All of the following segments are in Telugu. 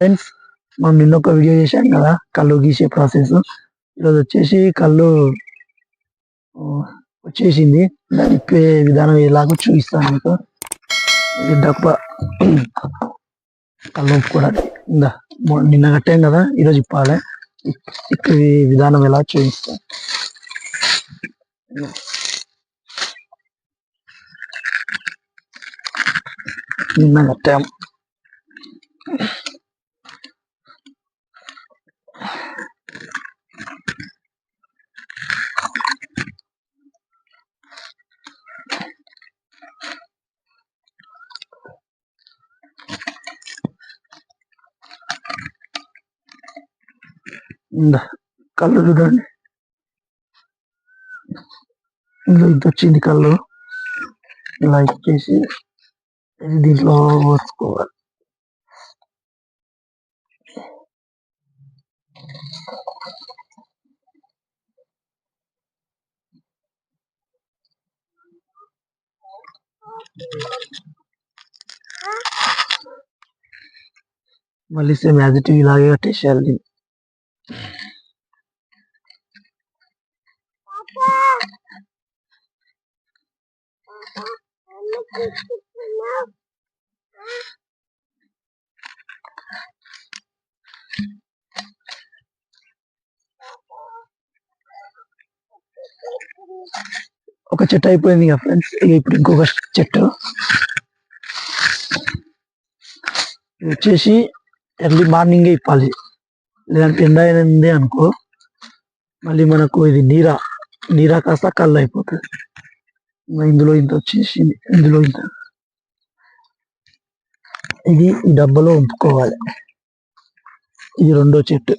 ఫ్రెండ్స్, మనం నిన్న ఒక వీడియో చేశాం కదా కళ్ళు గీసే ప్రాసెస్. ఈరోజు వచ్చేసి కళ్ళు వచ్చేసింది. దాన్ని ఇప్పే విధానం ఎలాగో చూపిస్తాను మీకు. ఈ డబ్బా కళ్ళు ఒప్పుకోవడానికి నిన్న కట్టాం కదా, ఈరోజు ఇప్పాలి. ఇప్పే విధానం ఎలా చూపిస్తాను. నిన్న కట్టాం. కళ్ళు చూడండి, ఇందులో ఇంత వచ్చింది కళ్ళు. ఇలా ఇచ్చేసి దీంట్లో పోసుకోవాలి. మళ్ళీ సేమ్ యాజ్ ఇట్ ఇలాగే కట్టేసేయాలి. ఒక చెట్టు అయిపోయింది కదా ఫ్రెండ్స్, ఇప్పుడు ఇంకొక చెట్టు వచ్చేసి ఎర్లీ మార్నింగే ఇప్పాలి. లేదంటే ఎండ అయింది అనుకో, మళ్ళీ మనకు ఇది నీరా కాస్త కళ్ళు అయిపోతుంది. ఇందులో ఇంత వచ్చేసి ఇందులో ఇంత ఇది ఈ డబ్బాలో ఉంచుకోవాలి. ఇది రెండో చెట్టు,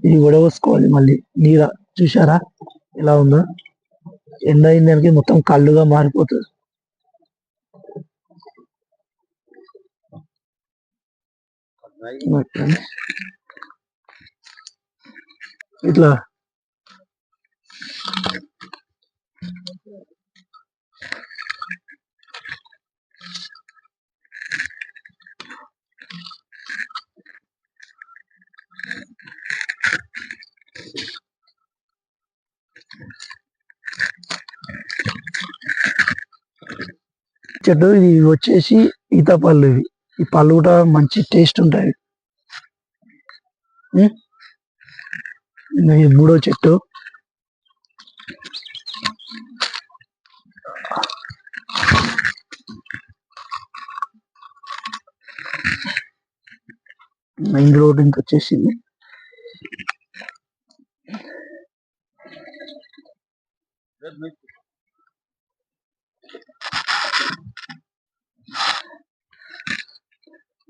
ఇది వడవసుకోవాలి. మళ్ళీ నీరా చూసారా ఎలా ఉందో, ఎండ అయింది దానికి మొత్తం కళ్ళుగా మారిపోతుంది. ఇట్లా చెట్టు ఇది వచ్చేసి ఈత పళ్ళు. ఇవి ఈ పళ్ళు కూడా మంచి టేస్ట్ ఉంటాయి. ఇది మూడో చెట్టు. ఇందులో ఇంక వచ్చేసింది.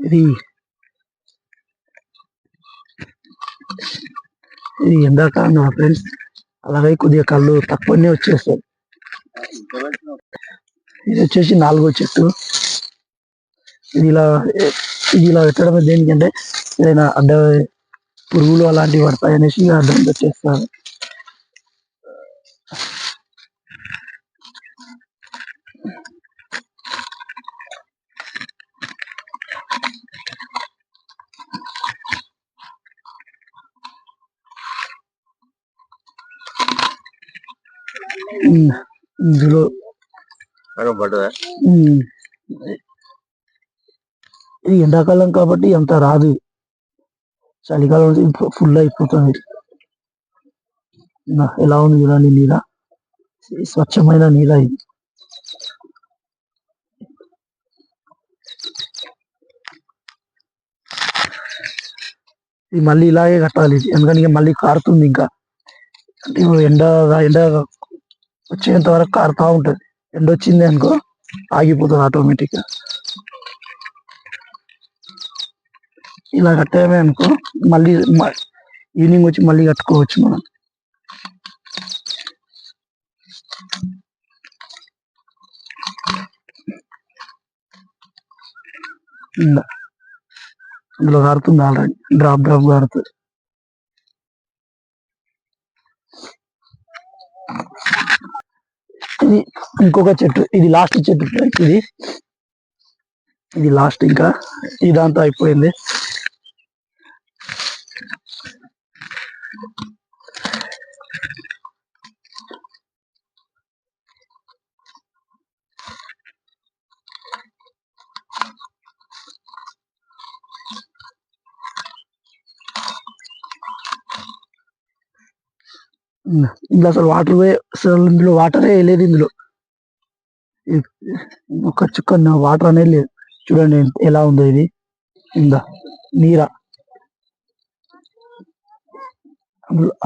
ఇది ఎండాకాలం ఫ్రెండ్స్, అలాగే కొద్దిగా కళ్ళు తక్కువనే వచ్చేస్తాయి. ఇది వచ్చేసి నాలుగో చెట్టు. ఇది ఇలా పెట్టడం దేనికంటే ఏదైనా అడ్డ పురుగులు అలాంటివి పడతాయి అనేసి అడ్డం పెట్టేస్తారు. ఇందులో ఇది ఎండాకాలం కాబట్టి అంత రాదు, చలికాలం ఫుల్ అయిపోతుంది. ఎలా ఉంది చూడండి నీర, స్వచ్ఛమైన నీర. ఇది మళ్ళీ ఇలాగే కట్టాలి, ఎందుకంటే మళ్ళీ కారుతుంది. ఇంకా ఎండ వచ్చేంత వరకు కారుతా ఉంటుంది. ఎండ వచ్చింది అనుకో ఆగిపోతుంది ఆటోమేటిక్గా. ఇలా కట్టామే అనుకో మళ్ళీ ఈవినింగ్ వచ్చి మళ్ళీ కట్టుకోవచ్చు మనం. అందులో కారుతుంది, ఆల్రెడీ డ్రాప్ కారుతుంది. ఇది ఇంకొక చెట్టు, ఇది లాస్ట్ చెట్టు. ఇది ఇది లాస్ట్, ఇంకా ఇదంతా అయిపోయింది. ఇందులో అసలు వాటర్ అసలు ఇందులో వాటరే లేదు. ఇందులో ఒక చుక్క వాటర్ అనేది లేదు. చూడండి ఎలా ఉందో ఇది. ఇందా నీరా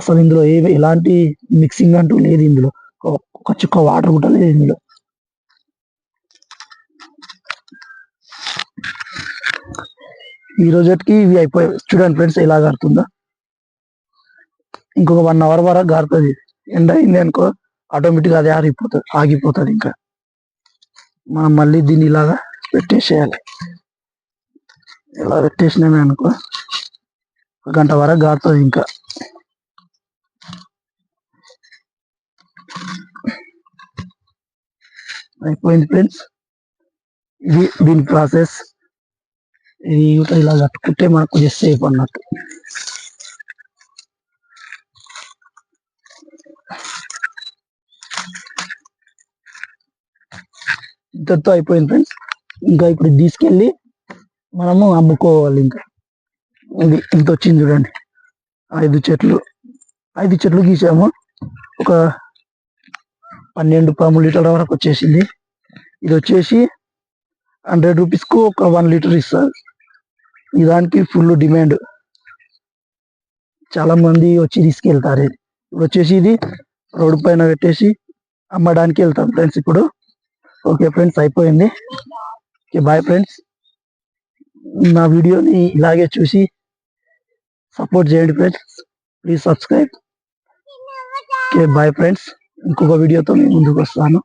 అసలు ఇందులో ఎలాంటి మిక్సింగ్ అంటూ లేదు. ఇందులో ఒక చుక్క వాటర్ కూడా లేదు ఇందులో. ఈ రోజుకి ఇవి అయిపోయాయి. చూడండి ఫ్రెండ్స్ ఎలా గారుతుందో. ఇంకొక 1 అవర్ వరకు గారుతుంది. ఎండ అయింది అనుకో ఆటోమేటిక్ అది ఆగిపోతుంది. ఇంకా మనం మళ్ళీ దీన్ని ఇలాగా పెట్టేసేయాలి. ఇలా పెట్టేసినామే అనుకో 1 గంట వరకు గారుతుంది. ఇంకా అయిపోయింది ఫ్రెండ్స్. ఇది దీని ప్రాసెస్. ఇది ఇలా కట్టుకుంటే మనకు కొంచెం సేఫ్ అన్నట్టు. ఇంతతో అయిపోయింది ఫ్రెండ్స్. ఇంకా ఇప్పుడు తీసుకెళ్ళి మనము అమ్ముకోవాలి. ఇంకా ఇది ఇంత వచ్చింది చూడండి. 5 చెట్లు గీసాము. ఒక 12-13 లీటర్ల వరకు వచ్చేసింది. ఇది వచ్చేసి 100 రూపీస్కు ఒక 1 లీటర్ ఇస్తారు. దానికి ఫుల్ డిమాండ్, చాలా మంది వచ్చి తీసుకెళ్తారు. ఇప్పుడు వచ్చేసి ఇది రోడ్డు పైన పెట్టేసి అమ్మడానికి వెళ్తాం ఫ్రెండ్స్ ఇప్పుడు. ఓకే ఫ్రెండ్స్, అయిపోయింది. Okay, bye friends. నా వీడియోని ఇలాగే చూసి సపోర్ట్ చేయండి friends. Please subscribe. Okay, bye friends. ఇంకొక వీడియోతో నేను ముందుకు వస్తాను.